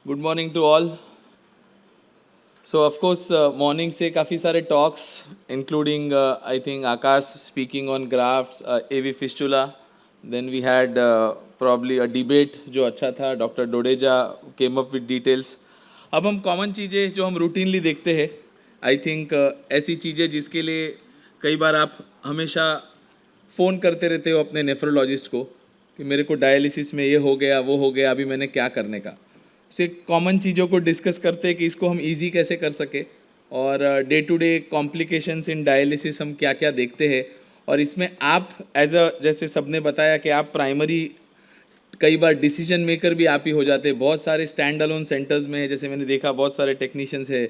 Good morning to all. So of course morning से काफ़ी सारे talks including I think Akash speaking on grafts AV fistula. Then we had probably a debate जो अच्छा था. Doctor Dodeja came up with details. अब हम common चीज़ें जो हम रूटीनली देखते हैं, आई थिंक ऐसी चीज़ें जिसके लिए कई बार आप हमेशा फ़ोन करते रहते हो अपने नेफ्रोलॉजिस्ट को कि मेरे को डायलिसिस में ये हो गया वो हो गया, अभी मैंने क्या करने का. से कॉमन चीज़ों को डिस्कस करते हैं कि इसको हम इजी कैसे कर सके और day to day complications in dialysis हम क्या क्या देखते हैं. और इसमें आप एज अ जैसे सबने बताया कि आप प्राइमरी कई बार डिसीजन मेकर भी आप ही हो जाते हैं. बहुत सारे स्टैंड अलोन सेंटर्स में है, जैसे मैंने देखा बहुत सारे टेक्नीशियंस है.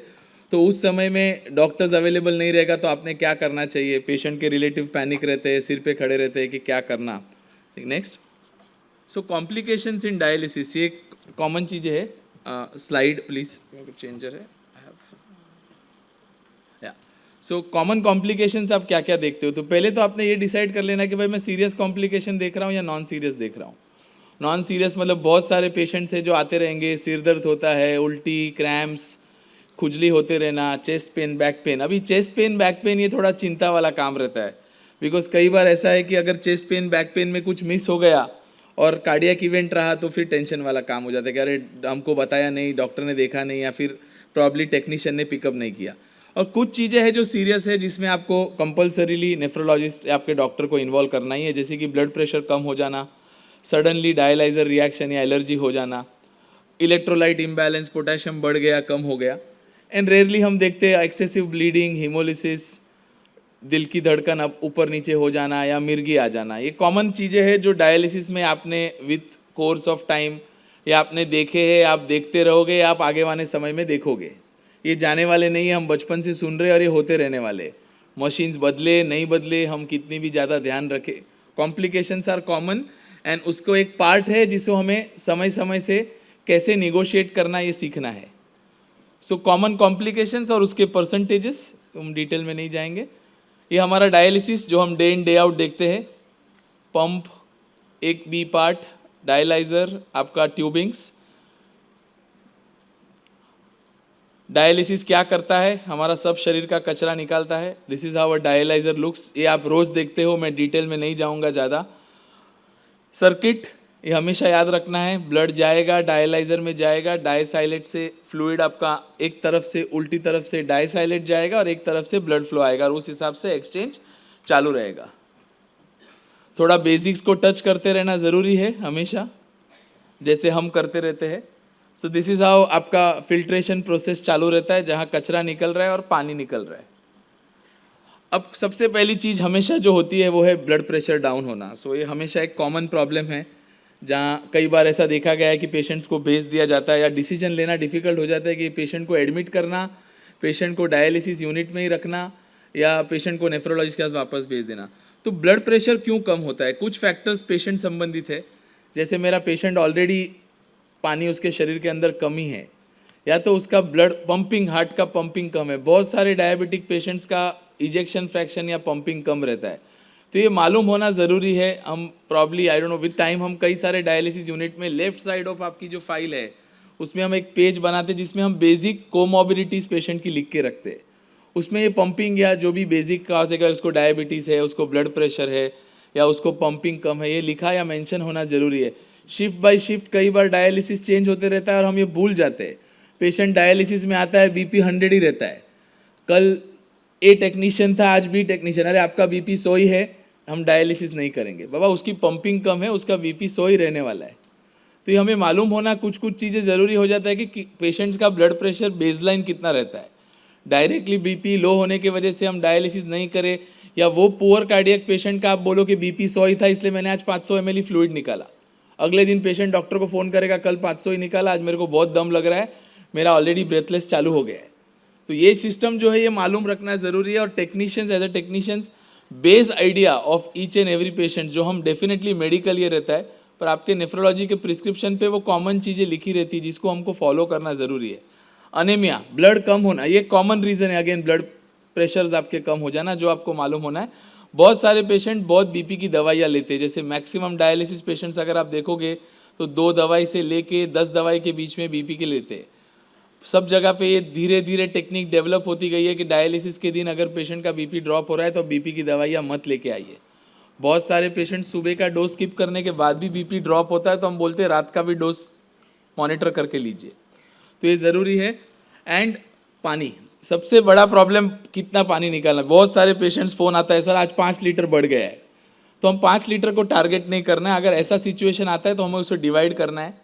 तो उस समय में डॉक्टर्स अवेलेबल नहीं रहेगा तो आपने क्या करना चाहिए. पेशेंट के रिलेटिव पैनिक रहते हैं, सिर पे खड़े रहते हैं कि क्या करना. Next. So complications in dialysis ये कॉमन चीज़ें है. स्लाइड प्लीज, चेंजर है. सो कॉमन कॉम्प्लिकेशंस आप क्या क्या देखते हो. तो पहले तो आपने ये डिसाइड कर लेना कि भाई मैं सीरियस कॉम्प्लिकेशन देख रहा हूँ या नॉन सीरियस देख रहा हूँ. नॉन सीरियस मतलब बहुत सारे पेशेंट्स हैं जो आते रहेंगे, सिर दर्द होता है, उल्टी, क्रैम्प्स, खुजली होते रहना, चेस्ट पेन, बैक पेन. अभी चेस्ट पेन बैक पेन ये थोड़ा चिंता वाला काम रहता है, बिकॉज कई बार ऐसा है कि अगर चेस्ट पेन बैक पेन में कुछ मिस हो गया और कार्डियक इवेंट रहा तो फिर टेंशन वाला काम हो जाता है कि अरे हमको बताया नहीं, डॉक्टर ने देखा नहीं, या फिर प्रॉब्ली टेक्नीशियन ने पिकअप नहीं किया. और कुछ चीज़ें हैं जो सीरियस है जिसमें आपको कंपलसरीली नेफ्रोलॉजिस्ट या आपके डॉक्टर को इन्वॉल्व करना ही है, जैसे कि ब्लड प्रेशर कम हो जाना, सडनली डायलाइजर रिएक्शन या एलर्जी हो जाना, इलेक्ट्रोलाइट इम्बैलेंस, पोटेशियम बढ़ गया कम हो गया. एंड रेयरली हम देखते हैं एक्सेसिव ब्लीडिंग, हीमोलिसिस, दिल की धड़कन अब ऊपर नीचे हो जाना या मिर्गी आ जाना. ये कॉमन चीज़ें हैं जो डायलिसिस में आपने विथ कोर्स ऑफ टाइम या आपने देखे हैं, आप देखते रहोगे, आप आगे वाले समय में देखोगे. ये जाने वाले नहीं है, हम बचपन से सुन रहे और ये होते रहने वाले. मशीन्स बदले नहीं बदले, हम कितनी भी ज़्यादा ध्यान रखें, कॉम्प्लिकेशंस आर कॉमन. एंड उसको एक पार्ट है जिसको हमें समय समय से कैसे निगोशिएट करना ये सीखना है. सो कॉमन कॉम्प्लिकेशंस और उसके परसेंटेजेस हम डिटेल में नहीं जाएंगे. ये हमारा डायलिसिस जो हम डे इन डे आउट देखते हैं. पंप एक बी पार्ट, डायलाइजर आपका ट्यूबिंग्स. डायलिसिस क्या करता है, हमारा सब शरीर का कचरा निकालता है. This is how a dialyser looks. ये आप रोज देखते हो, मैं डिटेल में नहीं जाऊंगा ज़्यादा. सर्किट ये हमेशा याद रखना है, ब्लड जाएगा डायलाइजर में जाएगा, डायसाइलेट से फ्लूइड आपका एक तरफ से उल्टी तरफ से डायसाइलेट जाएगा और एक तरफ से ब्लड फ्लो आएगा और उस हिसाब से एक्सचेंज चालू रहेगा. थोड़ा बेसिक्स को टच करते रहना ज़रूरी है हमेशा, जैसे हम करते रहते हैं. सो दिस इज़ हाउ आपका फिल्ट्रेशन प्रोसेस चालू रहता है, जहाँ कचरा निकल रहा है और पानी निकल रहा है. अब सबसे पहली चीज़ हमेशा जो होती है वो है ब्लड प्रेशर डाउन होना. सो ये हमेशा एक कॉमन प्रॉब्लम है, जहाँ कई बार ऐसा देखा गया है कि पेशेंट्स को भेज दिया जाता है या डिसीजन लेना डिफ़िकल्ट हो जाता है कि पेशेंट को एडमिट करना, पेशेंट को डायलिसिस यूनिट में ही रखना या पेशेंट को नेफ्रोलॉजिस्ट के पास वापस भेज देना. तो ब्लड प्रेशर क्यों कम होता है, कुछ फैक्टर्स पेशेंट संबंधित है. जैसे मेरा पेशेंट ऑलरेडी पानी उसके शरीर के अंदर कमी है, या तो उसका ब्लड पंपिंग, हार्ट का पंपिंग कम है. बहुत सारे डायबिटिक पेशेंट्स का इजेक्शन फ्रैक्शन या पंपिंग कम रहता है. तो ये मालूम होना ज़रूरी है. हम probably I don't know with time हम कई सारे डायलिसिस यूनिट में लेफ्ट साइड ऑफ आपकी जो फाइल है उसमें हम एक पेज बनाते हैं जिसमें हम बेसिक कोमॉर्बिडिटीज़ पेशेंट की लिख के रखते हैं. उसमें ये पंपिंग या जो भी बेसिक काज है, उसको डायबिटीज़ है, उसको ब्लड प्रेशर है या उसको पंपिंग कम है, ये लिखा या मेंशन होना ज़रूरी है. शिफ्ट बाय शिफ्ट कई बार डायलिसिस चेंज होते रहता है और हम ये भूल जाते हैं. पेशेंट डायलिसिस में आता है, बीपी 100 ही रहता है. कल ए टेक्नीशियन था, आज बी टेक्नीशियन, अरे आपका बीपी 100 ही है, हम डायलिसिस नहीं करेंगे. बाबा उसकी पंपिंग कम है, उसका बीपी 100 ही रहने वाला है. तो ये हमें मालूम होना कुछ कुछ चीज़ें ज़रूरी हो जाता है कि पेशेंट्स का ब्लड प्रेशर बेसलाइन कितना रहता है. डायरेक्टली बीपी लो होने की वजह से हम डायलिसिस नहीं करें, या वो पुअर कार्डियक पेशेंट का आप बोलो कि बीपी 100 ही था इसलिए मैंने आज 500 ml फ्लूइड निकाला. अगले दिन पेशेंट डॉक्टर को फ़ोन करेगा, कल 500 ही निकाला, आज मेरे को बहुत दम लग रहा है, मेरा ऑलरेडी ब्रेथलेस चालू हो गया है. तो ये सिस्टम जो है ये मालूम रखना ज़रूरी है. और technicians as a technicians base idea of each and every patient, जो हम डेफिनेटली मेडिकल ये रहता है, पर आपके नेफ्रोलॉजी के प्रिस्क्रिप्शन पे वो कॉमन चीज़ें लिखी रहती है जिसको हमको फॉलो करना ज़रूरी है. अनेमिया, ब्लड कम होना, ये कॉमन रीज़न है. अगेन ब्लड प्रेशर्स आपके कम हो जाना, जो आपको मालूम होना है. बहुत सारे पेशेंट बहुत बीपी की दवाइयाँ लेते हैं, जैसे मैक्सिमम डायलिसिस पेशेंट्स अगर आप देखोगे तो 2 दवाई से लेके 10 दवाई के बीच में बीपी के लेते हैं। सब जगह पे ये धीरे धीरे टेक्निक डेवलप होती गई है कि डायलिसिस के दिन अगर पेशेंट का बीपी ड्रॉप हो रहा है तो बीपी की दवाइयाँ मत लेके आइए। बहुत सारे पेशेंट सुबह का डोज स्किप करने के बाद भी बीपी ड्रॉप होता है, तो हम बोलते हैं रात का भी डोज मॉनिटर करके लीजिए। तो ये ज़रूरी है। एंड पानी, सबसे बड़ा प्रॉब्लम कितना पानी निकालना। बहुत सारे पेशेंट्स फ़ोन आता है, सर आज 5 लीटर बढ़ गया है। तो हम 5 लीटर को टारगेट नहीं करना है। अगर ऐसा सिचुएशन आता है तो हमें उसे डिवाइड करना है।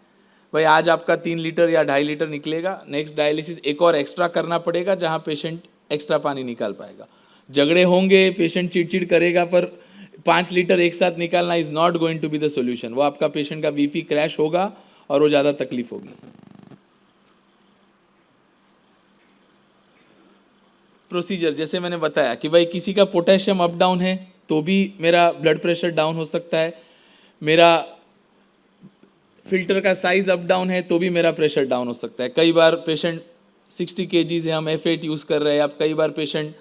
भाई आज आपका 3 लीटर या 2.5 लीटर निकलेगा, नेक्स्ट डायलिसिस एक और एक्स्ट्रा करना पड़ेगा जहाँ पेशेंट एक्स्ट्रा पानी निकाल पाएगा। झगड़े होंगे, पेशेंट चिड़चिड़ करेगा, पर 5 लीटर एक साथ निकालना is not going to be the solution. वो आपका पेशेंट का बीपी क्रैश होगा और वो ज़्यादा तकलीफ होगी। प्रोसीजर जैसे मैंने बताया कि भाई किसी का पोटेशियम अप डाउन है तो भी मेरा ब्लड प्रेशर डाउन हो सकता है, मेरा फिल्टर का साइज अप डाउन है तो भी मेरा प्रेशर डाउन हो सकता है। कई बार पेशेंट 60 kg है, हम F8 यूज़ कर रहे हैं। आप कई बार पेशेंट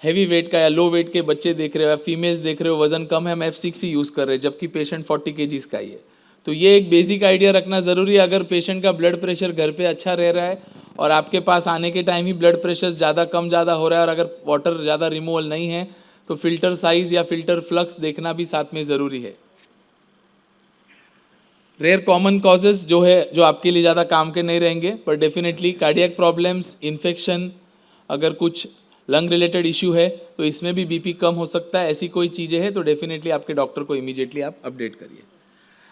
हैवी वेट का या लो वेट के बच्चे देख रहे हो या फीमेल्स देख रहे हो, वजन कम है, हम F6 ही यूज़ कर रहे हैं, जबकि पेशेंट 40 kg का ही है। तो ये एक बेसिक आइडिया रखना ज़रूरी है। अगर पेशेंट का ब्लड प्रेशर घर पे अच्छा रह रहा है और आपके पास आने के टाइम ही ब्लड प्रेशर ज़्यादा कम ज़्यादा हो रहा है और अगर वाटर ज़्यादा रिमूवल नहीं है तो फिल्टर साइज़ या फिल्टर फ्लक्स देखना भी साथ में ज़रूरी है। रेयर कॉमन कॉजेज़ जो है, जो आपके लिए ज़्यादा काम के नहीं रहेंगे, पर डेफिनेटली कार्डियक प्रॉब्लम्स, इन्फेक्शन, अगर कुछ लंग रिलेटेड इशू है तो इसमें भी बीपी कम हो सकता है। ऐसी कोई चीज़ें हैं तो डेफिनेटली आपके डॉक्टर को इमीडिएटली आप अपडेट करिए।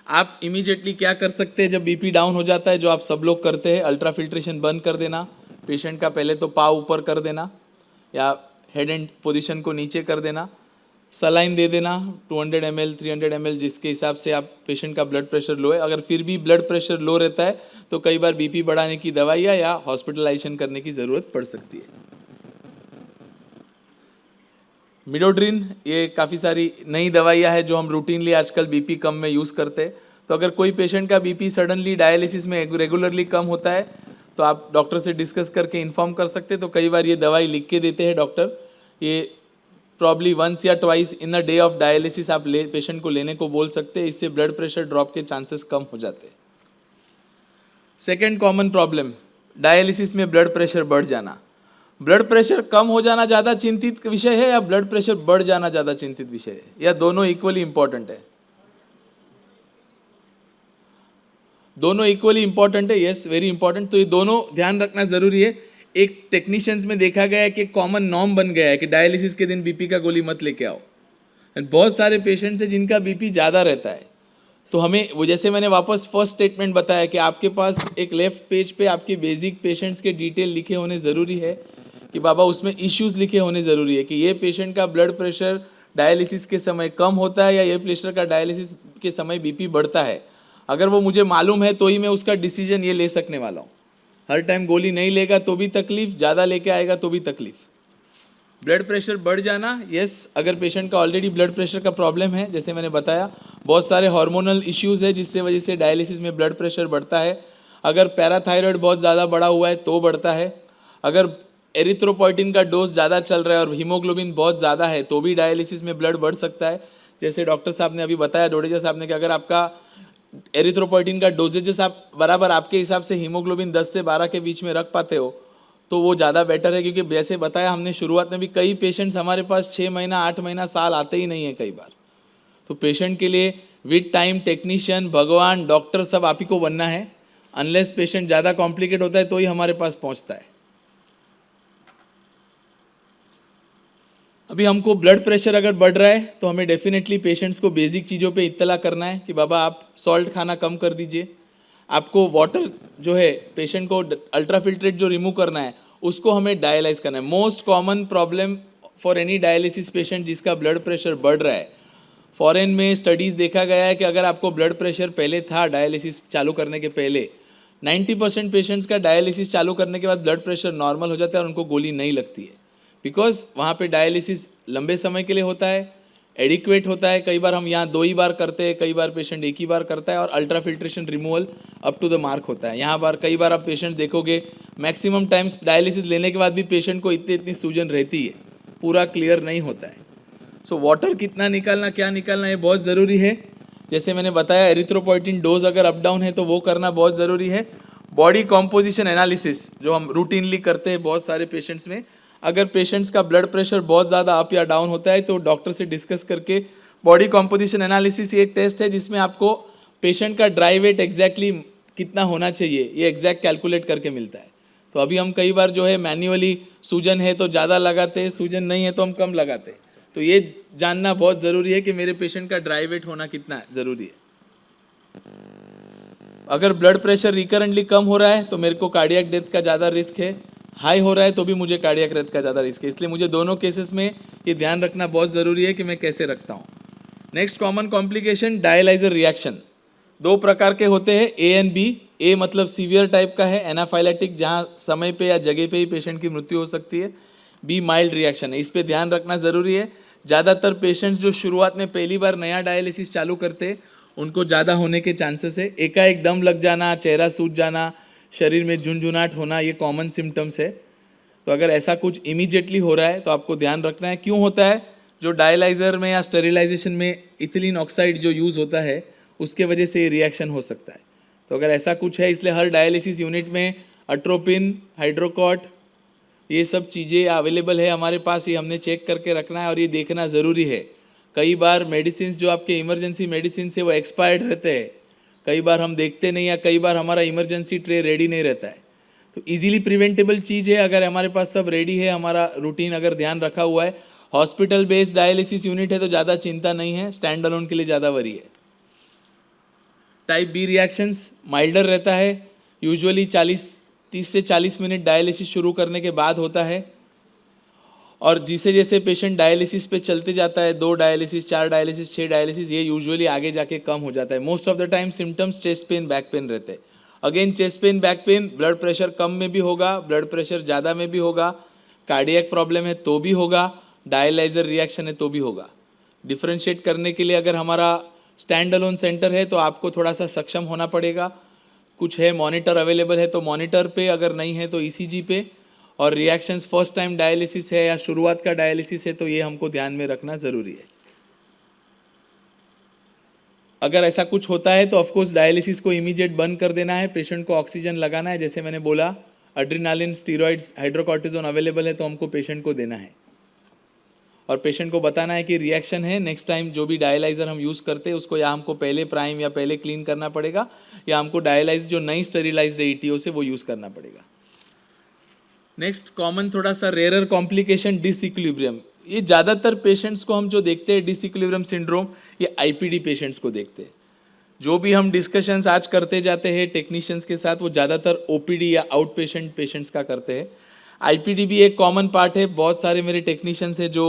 आप इमीडिएटली क्या कर सकते हैं जब बीपी डाउन हो जाता है, जो आप सब लोग करते हैं, अल्ट्रा फिल्ट्रेशन बंद कर देना। पेशेंट का पहले तो पाँव ऊपर कर देना या हेड एंड पोजीशन को नीचे कर देना, सलाइन दे देना 200 ml 300 ml, जिसके हिसाब से आप पेशेंट का ब्लड प्रेशर लो है। अगर फिर भी ब्लड प्रेशर लो रहता है तो कई बार बीपी बढ़ाने की दवाइयाँ या हॉस्पिटलाइजेशन करने की ज़रूरत पड़ सकती है। मिडोड्रिन, ये काफ़ी सारी नई दवाइयाँ हैं जो हम रूटीनली आजकल बीपी कम में यूज़ करते हैं। तो अगर कोई पेशेंट का बीपी सडनली डायलिसिस में रेगुलरली कम होता है तो आप डॉक्टर से डिस्कस करके इन्फॉर्म कर सकते हैं। तो कई बार ये दवाई लिख के देते हैं डॉक्टर, ये प्रॉब्ली 1 या 2 इन अ डे ऑफ डायलिसिस आप पेशेंट को लेने को बोल सकते हैं। इससे ब्लड प्रेशर ड्रॉप के चांसेस कम हो जाते हैं। सेकेंड कॉमन प्रॉब्लम, डायलिसिस में ब्लड प्रेशर बढ़ जाना। ब्लड प्रेशर कम हो जाना ज़्यादा चिंतित विषय है या ब्लड प्रेशर बढ़ जाना ज़्यादा चिंतित विषय है, या दोनों इक्वली इंपॉर्टेंट है? दोनों इक्वली इंपॉर्टेंट है, यस, वेरी इंपॉर्टेंट। तो ये दोनों ध्यान रखना ज़रूरी है। एक टेक्नीशियंस में देखा गया है कि कॉमन नॉर्म बन गया है कि डायलिसिस के दिन बीपी का गोली मत लेके आओ। बहुत सारे पेशेंट्स हैं जिनका बीपी ज़्यादा रहता है, तो हमें वो, जैसे मैंने वापस फर्स्ट स्टेटमेंट बताया कि आपके पास एक लेफ्ट पेज पे आपके बेसिक पेशेंट्स के डिटेल लिखे होने ज़रूरी है कि बाबा उसमें इश्यूज़ लिखे होने ज़रूरी है कि ये पेशेंट का ब्लड प्रेशर डायलिसिस के समय कम होता है या ये पेशेंट का डायलिसिस के समय बीपी बढ़ता है। अगर वो मुझे मालूम है तो ही मैं उसका डिसीजन ये ले सकने वाला हूँ। हर टाइम गोली नहीं लेगा तो भी तकलीफ, ज़्यादा लेके आएगा तो भी तकलीफ। ब्लड प्रेशर बढ़ जाना, यस, अगर पेशेंट का ऑलरेडी ब्लड प्रेशर का प्रॉब्लम है, जैसे मैंने बताया बहुत सारे हार्मोनल इश्यूज़ है जिससे वजह से डायलिसिस में ब्लड प्रेशर बढ़ता है। अगर पैराथायराइड बहुत ज़्यादा बढ़ा हुआ है तो बढ़ता है। अगर एरिथ्रोपोइटिन का डोज ज़्यादा चल रहा है और हीमोग्लोबिन बहुत ज़्यादा है तो भी डायलिसिस में ब्लड बढ़ सकता है। जैसे डॉक्टर साहब ने अभी बताया, डोडेजा साहब ने, कि अगर आपका एरिथ्रोपोइटिन का डोजेजेस आप बराबर आपके हिसाब से हीमोग्लोबिन 10 से 12 के बीच में रख पाते हो तो वो ज़्यादा बेटर है। क्योंकि जैसे बताया हमने शुरुआत में भी, कई पेशेंट्स हमारे पास 6 महीना 8 महीना साल आते ही नहीं है कई बार। तो पेशेंट के लिए विद टाइम टेक्नीशियन, भगवान, डॉक्टर सब आप ही को बनना है। अनलेस पेशेंट ज़्यादा कॉम्प्लिकेट होता है तो ही हमारे पास पहुँचता है। अभी हमको ब्लड प्रेशर अगर बढ़ रहा है तो हमें डेफिनेटली पेशेंट्स को बेसिक चीज़ों पे इत्तला करना है कि बाबा आप सॉल्ट खाना कम कर दीजिए। आपको वाटर जो है पेशेंट को अल्ट्रा फिल्ट्रेट जो रिमूव करना है उसको हमें डायलाइज करना है। Most common problem for any dialysis patient जिसका ब्लड प्रेशर बढ़ रहा है, फॉरेन में स्टडीज़ देखा गया है कि अगर आपको ब्लड प्रेशर पहले था डायलिसिस चालू करने के पहले, 90% पेशेंट्स का डायलिसिस चालू करने के बाद ब्लड प्रेशर नॉर्मल हो जाता है और उनको गोली नहीं लगती है। बिकॉज वहाँ पे डायलिसिस लंबे समय के लिए होता है, एडिक्वेट होता है। कई बार हम यहाँ 2 ही बार करते हैं, कई बार पेशेंट 1 ही बार करता है, और ultra filtration removal up to the mark होता है। यहाँ बार कई बार आप पेशेंट देखोगे मैक्सिमम टाइम्स डायलिसिस लेने के बाद भी पेशेंट को इतनी सूजन रहती है, पूरा क्लियर नहीं होता है। सो वाटर कितना निकालना, क्या निकालना, ये बहुत ज़रूरी है। जैसे मैंने बताया एरिथ्रोपोइटिन डोज अगर अप डाउन है तो वो करना बहुत ज़रूरी है। बॉडी कॉम्पोजिशन एनालिसिस जो हम रूटीनली करते हैं बहुत सारे पेशेंट्स में, अगर पेशेंट्स का ब्लड प्रेशर बहुत ज़्यादा अप या डाउन होता है तो डॉक्टर से डिस्कस करके बॉडी कॉम्पोजिशन एनालिसिस ये एक टेस्ट है जिसमें आपको पेशेंट का ड्राई वेट एग्जैक्टली कितना होना चाहिए ये एग्जैक्ट कैलकुलेट करके मिलता है। तो अभी हम कई बार जो है मैन्युअली सूजन है तो ज़्यादा लगाते हैं, सूजन नहीं है तो हम कम लगाते हैं। तो ये जानना बहुत ज़रूरी है कि मेरे पेशेंट का ड्राई वेट होना कितना ज़रूरी है। अगर ब्लड प्रेशर रिकरेंटली कम हो रहा है तो मेरे को कार्डियक डेथ का ज़्यादा रिस्क है, हाई हो रहा है तो भी मुझे कार्डियक डेथ का ज़्यादा रिस्क है। इसलिए मुझे दोनों केसेस में ये ध्यान रखना बहुत ज़रूरी है कि मैं कैसे रखता हूँ। Next common complication dialyser reaction. दो प्रकार के होते हैं, ए एंड बी। ए मतलब सीवियर टाइप का है, एनाफाइलेटिक, जहाँ समय पे या जगह पे ही पेशेंट की मृत्यु हो सकती है। बी माइल्ड रिएक्शन है, इस पे ध्यान रखना ज़रूरी है। ज़्यादातर पेशेंट्स जो शुरुआत में पहली बार नया डायलिसिस चालू करते हैं उनको ज़्यादा होने के चांसेस है। एकाएक दम लग जाना, चेहरा सूज जाना, शरीर में झुनझुनाहट होना, ये कॉमन सिम्टम्स है। तो अगर ऐसा कुछ इमीडिएटली हो रहा है तो आपको ध्यान रखना है। क्यों होता है? जो डायलाइज़र में या स्टेरिलाइजेशन में इथिलीन ऑक्साइड जो यूज़ होता है उसके वजह से ये रिएक्शन हो सकता है। तो अगर ऐसा कुछ है, इसलिए हर डायलिसिस यूनिट में अट्रोपिन, हाइड्रोकॉट, ये सब चीज़ें अवेलेबल है हमारे पास, ये हमने चेक करके रखना है और ये देखना ज़रूरी है। कई बार मेडिसिन जो आपके इमरजेंसी मेडिसिन है वो एक्सपायर्ड रहते हैं, कई बार हम देखते नहीं, या कई बार हमारा इमरजेंसी ट्रे रेडी नहीं रहता है। तो इजीली प्रिवेंटेबल चीज़ है, अगर हमारे पास सब रेडी है, हमारा रूटीन अगर ध्यान रखा हुआ है। हॉस्पिटल बेस्ड डायलिसिस यूनिट है तो ज़्यादा चिंता नहीं है, स्टैंड अलोन के लिए ज़्यादा वरी है। टाइप बी रिएक्शंस माइल्डर रहता है, यूजुअली 30 से 40 मिनट डायलिसिस शुरू करने के बाद होता है, और जैसे जैसे पेशेंट डायलिसिस पे चलते जाता है, 2 डायलिसिस, 4 डायलिसिस, 6 डायलिसिस, ये यूजुअली आगे जाके कम हो जाता है। Most of the time symptoms chest pain, back pain रहते हैं। Again chest pain, back pain, blood pressure कम में भी होगा, ब्लड प्रेशर ज़्यादा में भी होगा, कार्डियक प्रॉब्लम है तो भी होगा, डायलाइजर रिएक्शन है तो भी होगा। डिफ्रेंशिएट करने के लिए अगर हमारा स्टैंड अलोन सेंटर है तो आपको थोड़ा सा सक्षम होना पड़ेगा। कुछ है मॉनिटर अवेलेबल है तो मॉनिटर पे, अगर नहीं है तो ईसीजी पे। और रिएक्शंस फर्स्ट टाइम डायलिसिस है या शुरुआत का डायलिसिस है तो ये हमको ध्यान में रखना ज़रूरी है। अगर ऐसा कुछ होता है तो ऑफकोर्स डायलिसिस को इमीडिएट बंद कर देना है, पेशेंट को ऑक्सीजन लगाना है। जैसे मैंने बोला, एड्रेनालिन, स्टीरॉइड्स, हाइड्रोकॉर्टिजोन अवेलेबल है तो हमको पेशेंट को देना है, और पेशेंट को बताना है कि रिएक्शन है, नेक्स्ट टाइम जो भी डायलाइज़र हम यूज़ करते हैं उसको या हमको पहले प्राइम या पहले क्लीन करना पड़ेगा, या हमको डायलाइज जो नई स्टेरिलाइज्ड ईटीओ से वो यूज़ करना पड़ेगा। नेक्स्ट कॉमन थोड़ा सा रेयरर कॉम्प्लिकेशन डिसइक्विलिब्रियम। ये ज़्यादातर पेशेंट्स को हम जो देखते हैं डिसइक्विलिब्रियम सिंड्रोम, ये आईपीडी पेशेंट्स को देखते हैं। जो भी हम डिस्कशंस आज करते जाते हैं टेक्नीशियंस के साथ, वो ज़्यादातर ओपीडी या आउट पेशेंट पेशेंट्स का करते हैं। आईपीडी भी एक कॉमन पार्ट है। बहुत सारे मेरे टेक्नीशियंस हैं जो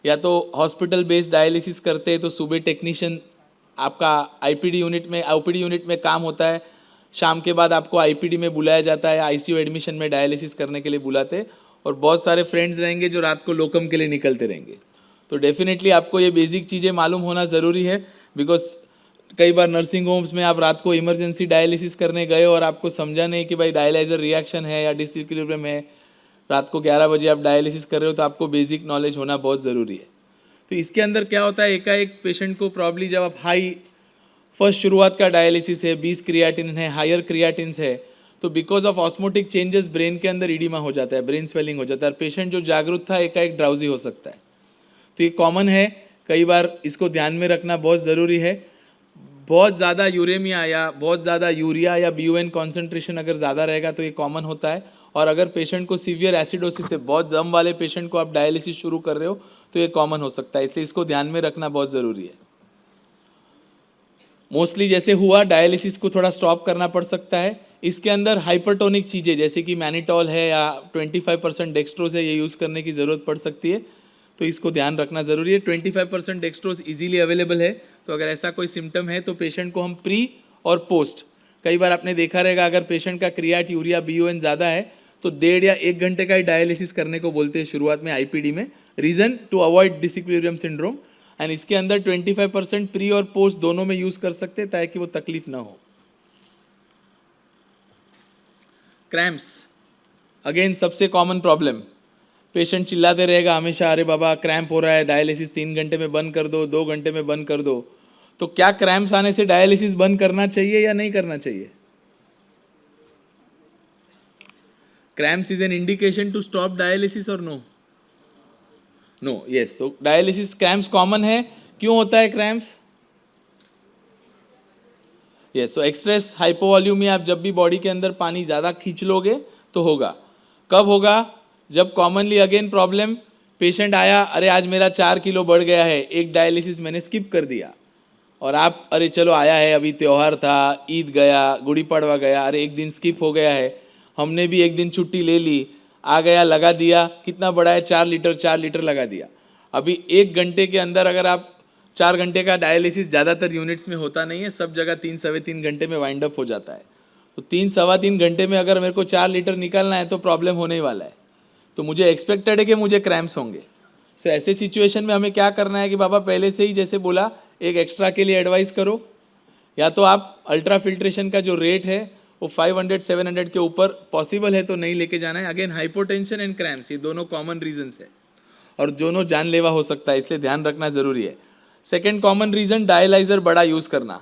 या तो हॉस्पिटल बेस्ड डायलिसिस करते हैं, तो सुबह टेक्नीशियन आपका आईपीडी यूनिट में, ओपीडी यूनिट में काम होता है, शाम के बाद आपको आईपीडी में बुलाया जाता है, आईसीयू एडमिशन में डायलिसिस करने के लिए बुलाते हैं। और बहुत सारे फ्रेंड्स रहेंगे जो रात को लोकम के लिए निकलते रहेंगे। तो डेफिनेटली आपको ये बेसिक चीज़ें मालूम होना ज़रूरी है, बिकॉज कई बार नर्सिंग होम्स में आप रात को इमरजेंसी डायलिसिस करने गए और आपको समझा नहीं कि भाई डायलाइजर रिएक्शन है या डिसइक्विलिब्रियम है, रात को 11 बजे आप डायलिसिस कर रहे हो, तो आपको बेसिक नॉलेज होना बहुत ज़रूरी है। तो इसके अंदर क्या होता है, एकाएक पेशेंट को प्रॉब्ली जब आप हाई फर्स्ट शुरुआत का डायलिसिस है, 20 क्रिएटिन है, हायर क्रिएटिन्स है, तो because of osmotic changes brain के अंदर इडीमा हो जाता है, ब्रेन स्वेलिंग हो जाता है, और पेशेंट जो जागरूक था एकाएक ड्राउजी हो सकता है। तो ये कॉमन है, कई बार इसको ध्यान में रखना बहुत ज़रूरी है। बहुत ज़्यादा यूरेमिया या बहुत ज़्यादा यूरिया या BUN कॉन्सेंट्रेशन अगर ज़्यादा रहेगा तो ये कॉमन होता है। और अगर पेशेंट को सीवियर एसिडोसिस से, बहुत दम वाले पेशेंट को आप डायलिसिस शुरू कर रहे हो तो ये कॉमन हो सकता है, इसलिए इसको ध्यान में रखना बहुत ज़रूरी है। मोस्टली जैसे हुआ डायलिसिस को थोड़ा स्टॉप करना पड़ सकता है। इसके अंदर हाइपरटोनिक चीज़ें जैसे कि मैनिटॉल है या 25% डेक्सट्रोज है, ये यूज़ करने की ज़रूरत पड़ सकती है, तो इसको ध्यान रखना ज़रूरी है। 25% डेक्सट्रोज इजीली अवेलेबल है, तो अगर ऐसा कोई सिम्टम है तो पेशेंट को हम प्री और पोस्ट, कई बार आपने देखा रहेगा अगर पेशेंट का क्रियाट यूरिया BUN ज़्यादा है तो 1.5 या 1 घंटे का ही डायलिसिस करने को बोलते हैं शुरुआत में आईपीडी में, reason to avoid disequilibrium syndrome. And इसके अंदर 25% प्री और पोस्ट दोनों में यूज़ कर सकते हैं ताकि वो तकलीफ ना हो। क्रैम्प्स अगेन सबसे कॉमन प्रॉब्लम, पेशेंट चिल्लाते रहेगा हमेशा, अरे बाबा क्रैम्प हो रहा है, डायलिसिस 3 घंटे में बंद कर दो, 2 घंटे में बंद कर दो। तो क्या क्रैम्प्स आने से डायलिसिस बंद करना चाहिए या नहीं करना चाहिए? Cramps is an indication to stop dialysis और नो? No, yes. तो डायलिसिस क्रैम्प्स कॉमन है. क्यों होता है क्रैम्प्स? यस. तो एक्सट्रेस हाइपोवॉल्यूमी, आप जब भी बॉडी के अंदर पानी ज़्यादा खींच लोगे तो होगा. कब होगा? जब कॉमनली अगेन प्रॉब्लम, पेशेंट आया, अरे आज मेरा 4 किलो बढ़ गया है, एक डायलिसिस मैंने स्किप कर दिया, और आप अरे चलो आया है, अभी त्यौहार था, ईद गया, गुड़ी पड़वा गया, अरे एक दिन स्किप हो गया है, हमने भी एक दिन छुट्टी ले ली, आ गया, लगा दिया, कितना बड़ा है, 4 लीटर लगा दिया. अभी 1 घंटे के अंदर अगर आप 4 घंटे का डायलिसिस ज़्यादातर यूनिट्स में होता नहीं है, सब जगह 3-3.25 घंटे में वाइंड अप हो जाता है. तो 3-3.25 घंटे में अगर मेरे को 4 लीटर निकालना है तो प्रॉब्लम होने वाला है. तो मुझे एक्सपेक्टेड है कि मुझे क्रैम्प्स होंगे. सो ऐसे सिचुएशन में हमें क्या करना है कि बाबा पहले से ही जैसे बोला, एक एक्स्ट्रा के लिए एडवाइस करो, या तो आप अल्ट्रा फिल्ट्रेशन का जो रेट है वो 500-700 के ऊपर पॉसिबल है तो नहीं लेके जाना है. अगेन हाइपोटेंशन एंड क्रैम्प्स, ये दोनों कॉमन रीजंस है और दोनों जानलेवा हो सकता है, इसलिए ध्यान रखना ज़रूरी है. सेकेंड कॉमन रीज़न, डायलाइज़र बड़ा यूज़ करना.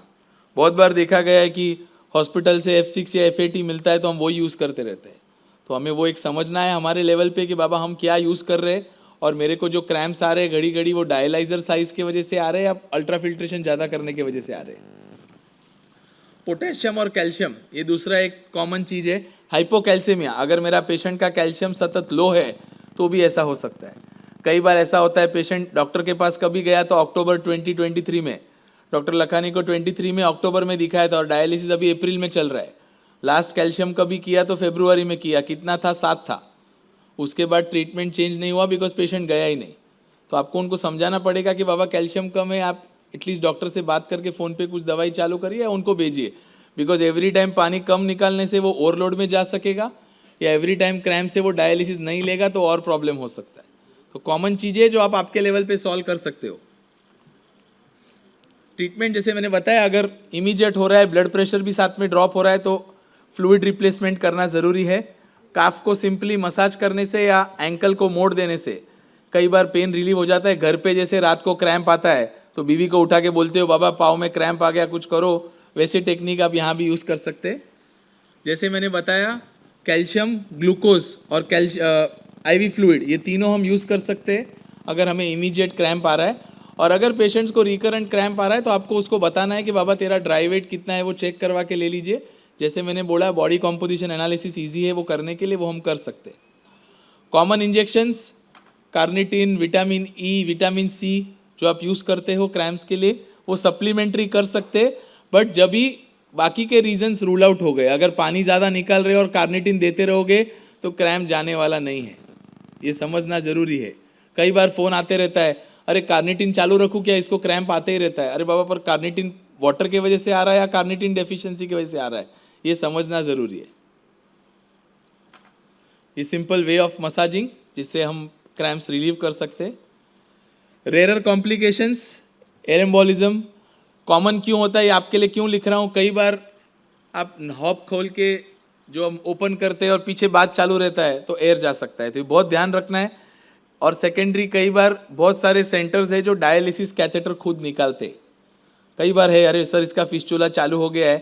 बहुत बार देखा गया है कि हॉस्पिटल से F6 या FAT मिलता है तो हम वो यूज़ करते रहते हैं. तो हमें वो एक समझना है हमारे लेवल पे कि बाबा हम क्या यूज़ कर रहे हैं, और मेरे को जो क्रैम्प्स आ रहे हैं घड़ी घड़ी वो डायलाइज़र साइज़ की वजह से आ रहे हैं या अल्ट्रा फिल्ट्रेशन ज़्यादा करने की वजह से आ रहे हैं. पोटेशियम और कैल्शियम, ये दूसरा एक कॉमन चीज़ है. हाइपोकैल्सीमिया, अगर मेरा पेशेंट का कैल्शियम सतत लो है तो भी ऐसा हो सकता है. कई बार ऐसा होता है, पेशेंट डॉक्टर के पास कभी गया तो अक्टूबर 2023 में, डॉक्टर लखानी को 23 में अक्टूबर में दिखाया था और डायलिसिस अभी अप्रैल में चल रहा है. लास्ट कैल्शियम कभी किया तो फरवरी में किया, कितना था? 7 था. उसके बाद ट्रीटमेंट चेंज नहीं हुआ बिकॉज पेशेंट गया ही नहीं. तो आपको उनको समझाना पड़ेगा कि बाबा कैल्शियम कम है, आप एटलीस्ट डॉक्टर से बात करके फ़ोन पे कुछ दवाई चालू करिए या उनको भेजिए, बिकॉज एवरी टाइम पानी कम निकालने से वो ओवरलोड में जा सकेगा, या एवरी टाइम क्रैम्प से वो डायलिसिस नहीं लेगा तो और प्रॉब्लम हो सकता है. तो कॉमन चीज़ें जो आप आपके लेवल पे सॉल्व कर सकते हो. ट्रीटमेंट जैसे मैंने बताया, अगर इमीडिएट हो रहा है, ब्लड प्रेशर भी साथ में ड्रॉप हो रहा है तो फ्लूइड रिप्लेसमेंट करना ज़रूरी है. काफ को सिंपली मसाज करने से या एंकल को मोड़ देने से कई बार पेन रिलीव हो जाता है. घर पे जैसे रात को क्रैम्प आता है तो बीवी को उठा के बोलते हो बाबा पाँव में क्रैम्प आ गया, कुछ करो, वैसे टेक्निक आप यहाँ भी यूज़ कर सकते हैं. जैसे मैंने बताया, कैल्शियम, ग्लूकोज और IV फ्लूइड, ये तीनों हम यूज़ कर सकते हैं अगर हमें इमीडिएट क्रैम्प आ रहा है. और अगर पेशेंट्स को रिकरेंट क्रैम्प आ रहा है तो आपको उसको बताना है कि बाबा तेरा ड्राई वेट कितना है, वो चेक करवा के ले लीजिए. जैसे मैंने बोला, बॉडी कॉम्पोजिशन एनालिसिस ईजी है वो करने के लिए, वो हम कर सकते हैं. Common injections, carnitine, vitamin E, vitamin C जो आप यूज़ करते हो क्रैम्प्स के लिए, वो सप्लीमेंट्री कर सकते. बट जब भी बाकी के रीजंस रूल आउट हो गए, अगर पानी ज़्यादा निकाल रहे हो और कार्निटिन देते रहोगे तो क्रैम्प जाने वाला नहीं है, ये समझना ज़रूरी है. कई बार फ़ोन आते रहता है, अरे कार्निटिन चालू रखूँ क्या, इसको क्रैम्प आते ही रहता है. अरे बाबा, पर कार्निटिन वाटर की वजह से आ रहा है या कार्निटिन डेफिशिएंसी की वजह से आ रहा है, ये समझना ज़रूरी है. ये सिंपल वे ऑफ मसाजिंग जिससे हम क्रैम्प्स रिलीव कर सकते हैं. Rare complications, air embolism common क्यों होता है, ये आपके लिए क्यों लिख रहा हूँ. कई बार आप हॉप खोल के जो हम ओपन करते हैं और पीछे बात चालू रहता है तो एयर जा सकता है, तो ये बहुत ध्यान रखना है. और सेकेंडरी, कई बार बहुत सारे सेंटर्स है जो डायलिसिस कैथेटर खुद निकालते. कई बार है, अरे सर इसका फिस्चुला चालू हो गया है,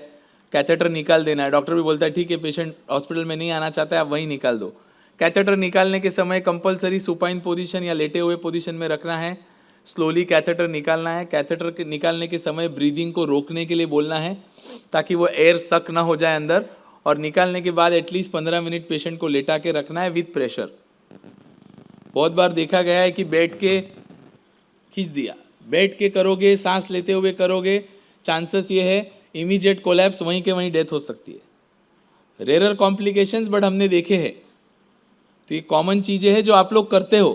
कैथेटर निकाल देना है. डॉक्टर भी बोलता है ठीक है, पेशेंट हॉस्पिटल में नहीं आना चाहता है, आप वहीं निकाल दो. कैथेटर निकालने के समय कंपलसरी सुपाइन पोजीशन या लेटे हुए पोजीशन में रखना है. स्लोली कैथेटर निकालना है. कैथेटर निकालने के समय ब्रीदिंग को रोकने के लिए बोलना है ताकि वो एयर सक ना हो जाए अंदर. और निकालने के बाद एटलीस्ट 15 मिनट पेशेंट को लेटा के रखना है विथ प्रेशर. बहुत बार देखा गया है कि बैठ के खींच दिया, बैठ के करोगे, सांस लेते हुए करोगे, चांसेस ये है इमीडिएट कोलैप्स, वहीं के वहीं डेथ हो सकती है. रेयर कॉम्प्लिकेशंस बट हमने देखे हैं. तो ये कॉमन चीज़ें हैं जो आप लोग करते हो,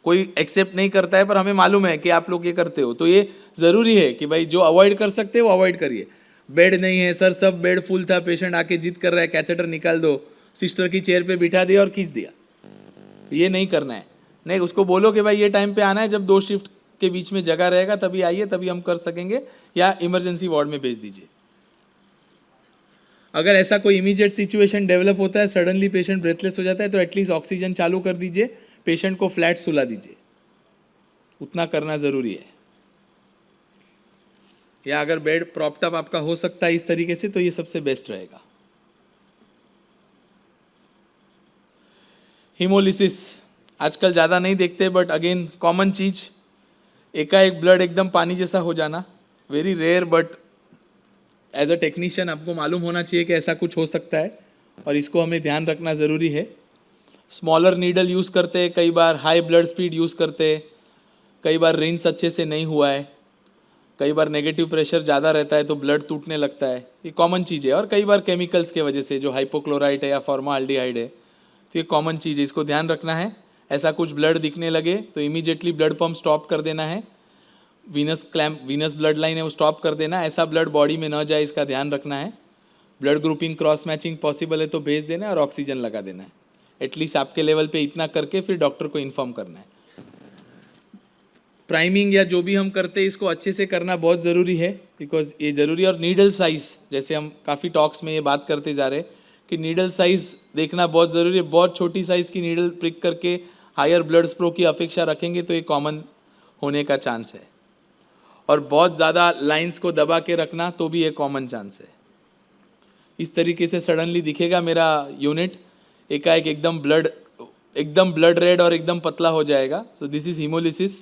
कोई एक्सेप्ट नहीं करता है पर हमें मालूम है कि आप लोग ये करते हो. तो ये ज़रूरी है कि भाई जो अवॉइड कर सकते हो वो अवॉइड करिए. बेड नहीं है सर, सब बेड फुल था, पेशेंट आके जिद कर रहा है कैथेटर निकाल दो, सिस्टर की चेयर पे बिठा दिया और खींच दिया, तो ये नहीं करना है. नहीं, उसको बोलो कि भाई ये टाइम पे आना है, जब 2 शिफ्ट के बीच में जगह रहेगा तभी आइए, तभी हम कर सकेंगे, या इमरजेंसी वार्ड में भेज दीजिए. अगर ऐसा कोई इमीडिएट सिचुएशन डेवलप होता है, सडनली पेशेंट ब्रेथलेस हो जाता है, तो एटलीस्ट ऑक्सीजन चालू कर दीजिए, पेशेंट को फ्लैट सुला दीजिए, उतना करना ज़रूरी है. या अगर बेड प्रॉप्ड अप आपका हो सकता है इस तरीके से तो ये सबसे बेस्ट रहेगा। हीमोलिसिस आजकल ज़्यादा नहीं देखते, बट अगेन कॉमन चीज़, एकाएक ब्लड एकदम पानी जैसा हो जाना, very rare, but as a technician आपको मालूम होना चाहिए कि ऐसा कुछ हो सकता है और इसको हमें ध्यान रखना ज़रूरी है। स्मॉलर नीडल यूज़ करते हैं, कई बार हाई ब्लड स्पीड यूज़ करते हैं, कई बार रिंस अच्छे से नहीं हुआ है, कई बार नेगेटिव प्रेशर ज़्यादा रहता है तो ब्लड टूटने लगता है, ये कॉमन चीज़ है। और कई बार केमिकल्स के वजह से, जो हाइपोक्लोराइट है या फॉर्माल्डिहाइड है, तो ये कॉमन चीज़ है, इसको ध्यान रखना है। ऐसा कुछ ब्लड दिखने लगे तो इमीडिएटली ब्लड पंप स्टॉप कर देना है, वीनस ब्लड लाइन है वो स्टॉप कर देना, ऐसा ब्लड बॉडी में न जाए इसका ध्यान रखना है। Blood grouping cross matching possible है तो भेज देना है और ऑक्सीजन लगा देना है। एटलीस्ट आपके लेवल पे इतना करके फिर डॉक्टर को इन्फॉर्म करना है। प्राइमिंग या जो भी हम करते हैं इसको अच्छे से करना बहुत ज़रूरी है, बिकॉज ये ज़रूरी है। और नीडल साइज़, जैसे हम काफ़ी टॉक्स में ये बात करते जा रहे हैं कि नीडल साइज़ देखना बहुत ज़रूरी है। बहुत छोटी साइज़ की नीडल प्रिक करके हायर ब्लड फ्लो की अपेक्षा रखेंगे तो ये कॉमन होने का चांस है। और बहुत ज़्यादा लाइंस को दबा के रखना तो भी एक कॉमन चांस है। इस तरीके से सडनली दिखेगा मेरा यूनिट, एकाएक एकदम ब्लड रेड और एकदम पतला हो जाएगा। So this is haemolysis.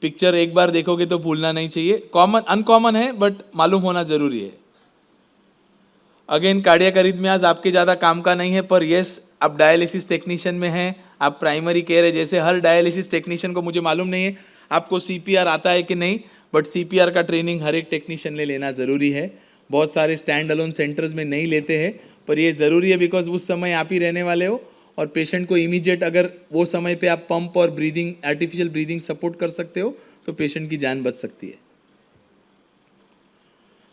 Picture एक बार देखोगे तो भूलना नहीं चाहिए, अनकॉमन है बट मालूम होना जरूरी है। अगेन कार्डियक अरिथमियाज आपके ज़्यादा काम का नहीं है, पर यस आप डायलिसिस टेक्नीशियन में हैं, आप प्राइमरी केयर है, जैसे हर डायलिसिस टेक्नीशियन को, मुझे मालूम नहीं है आपको सीपीआर आता है कि नहीं, बट सीपीआर का ट्रेनिंग हर एक टेक्नीशियन ने लेना ज़रूरी है। बहुत सारे स्टैंड अलोन सेंटर्स में नहीं लेते हैं, पर ये ज़रूरी है बिकॉज उस समय आप ही रहने वाले हो और पेशेंट को इमीडिएट अगर वो समय पे आप पंप और ब्रीदिंग, आर्टिफिशियल ब्रीदिंग सपोर्ट कर सकते हो तो पेशेंट की जान बच सकती है।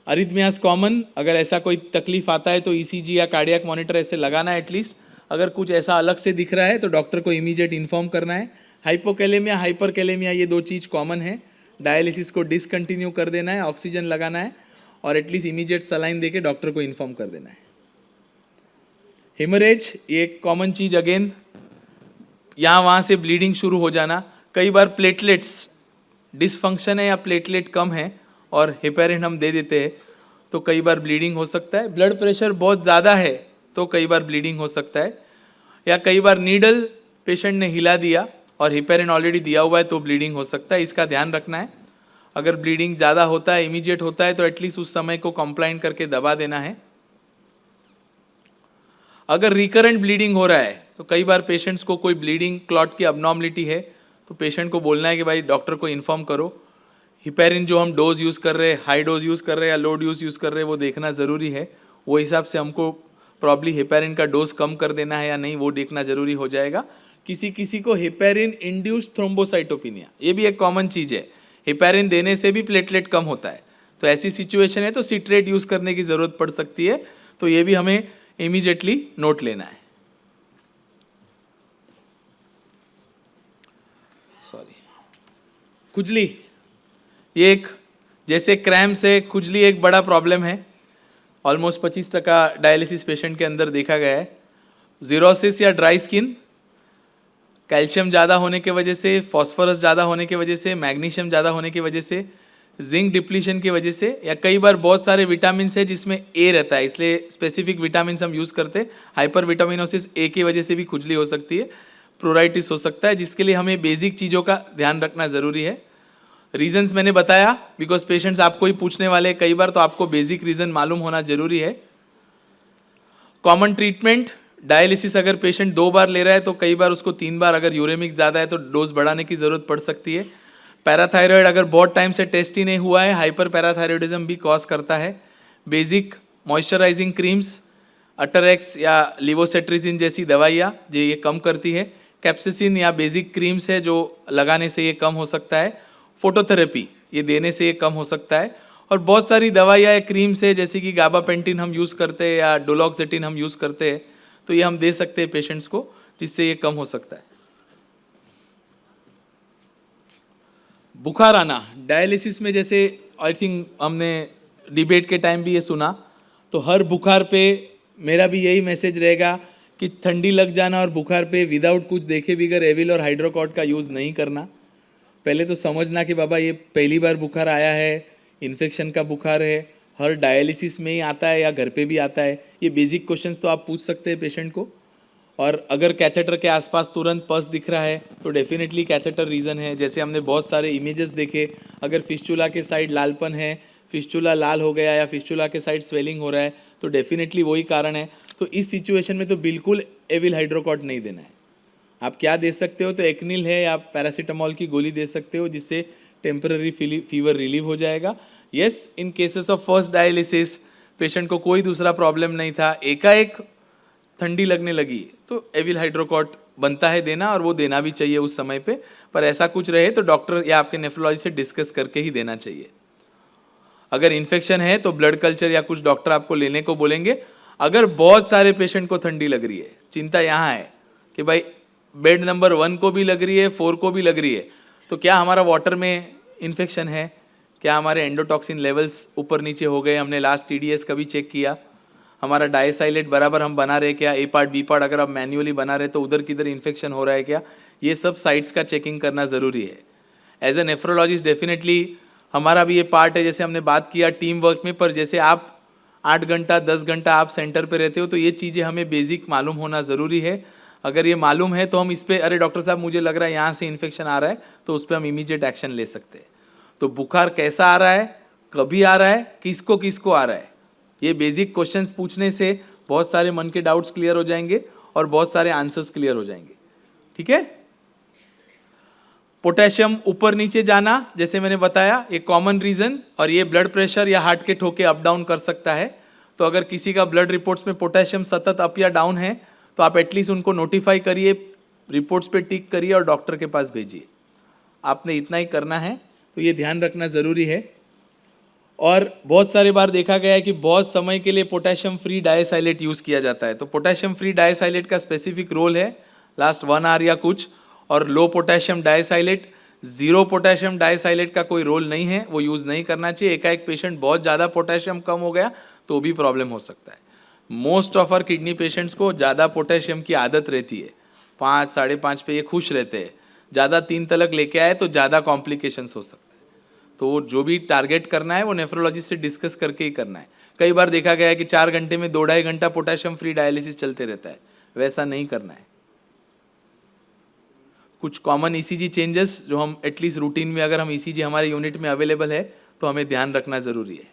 अरिथमियास कॉमन, अगर ऐसा कोई तकलीफ आता है तो ईसीजी या कार्डियक मॉनिटर ऐसे लगाना है एटलीस्ट। अगर कुछ ऐसा अलग से दिख रहा है तो डॉक्टर को इमीडिएट इन्फॉर्म करना है। हाइपोकैलेमिया, हाइपरकैलेमिया, ये दो चीज़ कॉमन है। डायलिसिस को डिसकंटिन्यू कर देना है, ऑक्सीजन लगाना है और एटलीस्ट इमीडिएट सलाइन देके डॉक्टर को इन्फॉर्म कर देना है। हेमरेज, ये एक कॉमन चीज़, अगेन यहाँ वहाँ से ब्लीडिंग शुरू हो जाना। कई बार प्लेटलेट्स डिसफंक्शन है या प्लेटलेट कम है और हेपेरिन हम दे देते हैं तो कई बार ब्लीडिंग हो सकता है। ब्लड प्रेशर बहुत ज़्यादा है तो कई बार ब्लीडिंग हो सकता है, या कई बार नीडल पेशेंट ने हिला दिया और हेपेरिन ऑलरेडी दिया हुआ है तो ब्लीडिंग हो सकता है, इसका ध्यान रखना है। अगर ब्लीडिंग ज़्यादा होता है, इमीडिएट होता है, तो एटलीस्ट उस समय को कंप्लाइन करके दबा देना है। अगर रिकरेंट ब्लीडिंग हो रहा है तो कई बार पेशेंट्स को कोई ब्लीडिंग क्लॉट की अबनॉर्मलिटी है तो पेशेंट को बोलना है कि भाई डॉक्टर को इन्फॉर्म करो। हिपेरिन जो हम डोज यूज़ कर रहे हैं, हाई डोज यूज़ कर रहे हैं या लो डोज यूज़ कर रहे हैं, वो देखना ज़रूरी है। वो हिसाब से हमको प्रॉब्ली हेपेरिन का डोज कम कर देना है या नहीं, वो देखना ज़रूरी हो जाएगा। किसी किसी को हेपेरिन इंड्यूस्ड थ्रोम्बोसाइटोपिनिया, ये भी एक कॉमन चीज़ है। हेपेरिन देने से भी प्लेटलेट कम होता है, तो ऐसी सिचुएशन है तो सिट्रेट यूज़ करने की ज़रूरत पड़ सकती है, तो ये भी हमें इमीडिएटली नोट लेना है। सॉरी, खुजली, ये एक जैसे क्रैम्प से खुजली एक बड़ा प्रॉब्लम है। ऑलमोस्ट 25% डायलिसिस पेशेंट के अंदर देखा गया है। जीरोसिस या ड्राई स्किन, कैल्शियम ज़्यादा होने के वजह से, फॉस्फोरस ज़्यादा होने की वजह से, मैग्नीशियम ज़्यादा होने की वजह से, जिंक डिप्लीशन की वजह से, या कई बार बहुत सारे विटामिन है जिसमें ए रहता है, इसलिए स्पेसिफिक विटामिन हम यूज़ करते हैं। हाइपर विटामिनोसिस ए की वजह से भी खुजली हो सकती है, प्रोराइटिस हो सकता है, जिसके लिए हमें बेसिक चीज़ों का ध्यान रखना ज़रूरी है। रीजंस मैंने बताया, बिकॉज पेशेंट्स आपको ही पूछने वाले कई बार, तो आपको बेसिक रीज़न मालूम होना जरूरी है। कॉमन ट्रीटमेंट, डायलिसिस अगर पेशेंट 2 बार ले रहा है तो कई बार उसको 3 बार, अगर यूरेमिक ज़्यादा है तो डोज बढ़ाने की ज़रूरत पड़ सकती है। पैराथायरॉयड अगर बहुत टाइम से टेस्ट ही नहीं हुआ है, हाइपर पैराथायरॉयडिज्म भी कॉज करता है। बेसिक मॉइस्चराइजिंग क्रीम्स, अटरेक्स या लिवोसेट्रिजिन जैसी दवाइयाँ जो ये कम करती है। कैप्सिसिन या बेसिक क्रीम्स है जो लगाने से ये कम हो सकता है। फोटोथेरेपी ये देने से ये कम हो सकता है। और बहुत सारी दवाइयाँ या क्रीम्स है जैसे कि गाबापेंटिन हम यूज़ करते हैं या डोलॉक्सेटिन हम यूज़ करते हैं, तो ये हम दे सकते हैं पेशेंट्स को, जिससे ये कम हो सकता है। बुखार आना डायलिसिस में, जैसे आई थिंक हमने डिबेट के टाइम भी ये सुना, तो हर बुखार पे मेरा भी यही मैसेज रहेगा कि ठंडी लग जाना और बुखार पे विदाउट कुछ देखे बगैर एविल और हाइड्रोकॉर्ड का यूज़ नहीं करना। पहले तो समझना कि बाबा ये पहली बार बुखार आया है इन्फेक्शन का बुखार है, हर डायलिसिस में ही आता है या घर पे भी आता है, ये बेसिक क्वेश्चंस तो आप पूछ सकते हैं पेशेंट को। और अगर कैथेटर के आसपास तुरंत पस दिख रहा है तो डेफिनेटली कैथेटर रीज़न है। जैसे हमने बहुत सारे इमेजेस देखे, अगर फिस्चुला के साइड लालपन है, फिस्चुला लाल हो गया या फिस्चुला के साइड स्वेलिंग हो रहा है, तो डेफिनेटली वही कारण है। तो इस सिचुएशन में तो बिल्कुल एविल हाइड्रोकॉर्ट नहीं देना है। आप क्या दे सकते हो, तो एक्निल है या पैरासीटामॉल की गोली दे सकते हो, जिससे टेम्पररी फीवर रिलीव हो जाएगा। Yes, in cases of first dialysis patient को कोई दूसरा प्रॉब्लम नहीं था, एकाएक ठंडी लगने लगी तो एविल हाइड्रोकॉर्ट बनता है देना, और वो देना भी चाहिए उस समय पे। पर ऐसा कुछ रहे तो डॉक्टर या आपके नेफ्रोलॉजिस्ट से डिस्कस करके ही देना चाहिए। अगर इन्फेक्शन है तो ब्लड कल्चर या कुछ डॉक्टर आपको लेने को बोलेंगे। अगर बहुत सारे पेशेंट को ठंडी लग रही है, चिंता यहाँ है कि भाई बेड नंबर 1 को भी लग रही है, 4 को भी लग रही है, तो क्या हमारा वाटर में इन्फेक्शन है, क्या हमारे एंडोटॉक्सिन लेवल्स ऊपर नीचे हो गए, हमने लास्ट TDS कभी चेक किया, हमारा डायसाइलेट बराबर हम बना रहे क्या, A पार्ट B पार्ट अगर आप मैन्युअली बना रहे तो उधर किधर इन्फेक्शन हो रहा है क्या, ये सब साइट्स का चेकिंग करना ज़रूरी है। एज ए नेफ्रोलॉजिस्ट डेफिनेटली हमारा भी ये पार्ट है, जैसे हमने बात किया टीम वर्क में, पर जैसे आप 8 घंटा 10 घंटा आप सेंटर पे रहते हो तो ये चीज़ें हमें बेसिक मालूम होना ज़रूरी है। अगर ये मालूम है तो हम इस पर, अरे डॉक्टर साहब मुझे लग रहा है यहाँ से इन्फेक्शन आ रहा है, तो उस पर हम इमीडिएट एक्शन ले सकते हैं। तो बुखार कैसा आ रहा है, कभी आ रहा है, किसको किसको आ रहा है, ये बेसिक क्वेश्चंस पूछने से बहुत सारे मन के डाउट्स क्लियर हो जाएंगे और बहुत सारे आंसर्स क्लियर हो जाएंगे। ठीक है। पोटेशियम ऊपर नीचे जाना, जैसे मैंने बताया, एक कॉमन रीजन, और ये ब्लड प्रेशर या हार्ट के ठोके अप डाउन कर सकता है। तो अगर किसी का ब्लड रिपोर्ट्स में पोटेशियम सतत अप या डाउन है तो आप एटलीस्ट उनको नोटिफाई करिए, रिपोर्ट्स पे टिक करिए और डॉक्टर के पास भेजिए। आपने इतना ही करना है, तो ये ध्यान रखना ज़रूरी है। और बहुत सारे बार देखा गया है कि बहुत समय के लिए पोटेशियम फ्री डायसाइलेट यूज़ किया जाता है। तो पोटेशियम फ्री डायसाइलेट का स्पेसिफिक रोल है लास्ट 1 आवर या कुछ, और लो पोटेशियम डायसाइलेट, 0 पोटेशियम डायसाइलेट का कोई रोल नहीं है, वो यूज़ नहीं करना चाहिए। एकाएक पेशेंट बहुत ज़्यादा पोटेशियम कम हो गया तो भी प्रॉब्लम हो सकता है। Most of our kidney patients को ज़्यादा पोटेशियम की आदत रहती है, 5 साढ़े 5 पे ये खुश रहते हैं, ज़्यादा 3 तलक लेके आए तो ज़्यादा कॉम्प्लिकेशंस हो सकता है। तो जो भी टारगेट करना है वो नेफ्रोलॉजिस्ट से डिस्कस करके ही करना है। कई बार देखा गया है कि 4 घंटे में 2-2.5 घंटा पोटेशियम फ्री डायलिसिस चलते रहता है, वैसा नहीं करना है। कुछ कॉमन ECG चेंजेस जो हम एटलीस्ट रूटीन में, अगर हम ECG हमारे यूनिट में अवेलेबल है तो हमें ध्यान रखना ज़रूरी है।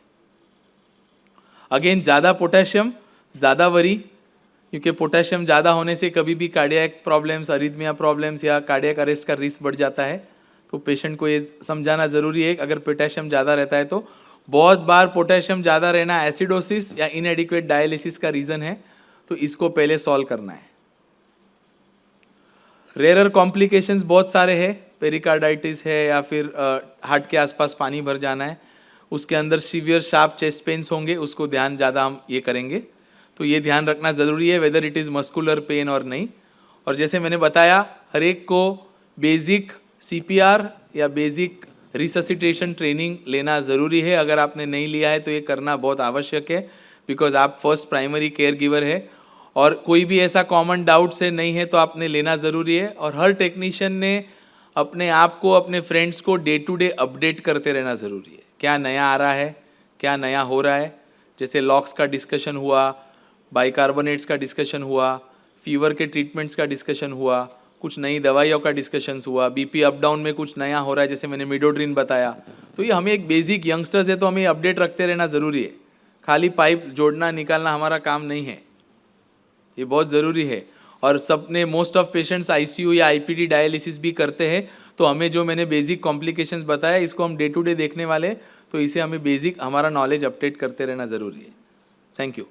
अगेन ज़्यादा पोटेशियम ज़्यादा वरी, क्योंकि पोटेशियम ज़्यादा होने से कभी भी कार्डियक प्रॉब्लम्स, अरिथमिया प्रॉब्लम्स या कार्डियक अरेस्ट का रिस्क बढ़ जाता है। तो पेशेंट को ये समझाना ज़रूरी है, अगर पोटेशियम ज़्यादा रहता है तो। बहुत बार पोटेशियम ज़्यादा रहना एसिडोसिस या इनएडिक्वेट डायलिसिस का रीज़न है, तो इसको पहले सॉल्व करना है। रेयर कॉम्प्लिकेशंस बहुत सारे हैं, पेरिकार्डाइटिस है या फिर हार्ट के आसपास पानी भर जाना है, उसके अंदर सीवियर शार्प चेस्ट पेन्स होंगे, उसको ध्यान ज़्यादा हम ये करेंगे। तो ये ध्यान रखना ज़रूरी है whether it is muscular pain और नहीं। और जैसे मैंने बताया, हर एक को बेसिक CPR या बेसिक रिससिटेशन ट्रेनिंग लेना ज़रूरी है। अगर आपने नहीं लिया है तो ये करना बहुत आवश्यक है, बिकॉज आप फर्स्ट प्राइमरी केयर गिवर है। और कोई भी ऐसा कॉमन डाउट से नहीं है तो आपने लेना ज़रूरी है। और हर टेक्नीशियन ने अपने आप को, अपने फ्रेंड्स को डे टू डे अपडेट करते रहना ज़रूरी है, क्या नया आ रहा है, क्या नया हो रहा है। जैसे लॉक्स का डिस्कशन हुआ, बाइकार्बोनेट्स का डिस्कशन हुआ, फीवर के ट्रीटमेंट्स का डिस्कशन हुआ, कुछ नई दवाइयों का डिस्कशन हुआ, BP अप डाउन में कुछ नया हो रहा है, जैसे मैंने मिडोड्रिन बताया। तो ये हमें एक बेसिक यंगस्टर्स है तो हमें अपडेट रखते रहना ज़रूरी है। खाली पाइप जोड़ना निकालना हमारा काम नहीं है, ये बहुत ज़रूरी है। और सबने मोस्ट ऑफ पेशेंट्स ICU या IPD डायलिसिस भी करते हैं, तो हमें जो मैंने बेसिक कॉम्प्लिकेशंस बताया इसको हम डे टू डे देखने वाले, तो इसे हमें बेसिक हमारा नॉलेज अपडेट करते रहना ज़रूरी है। Thank you.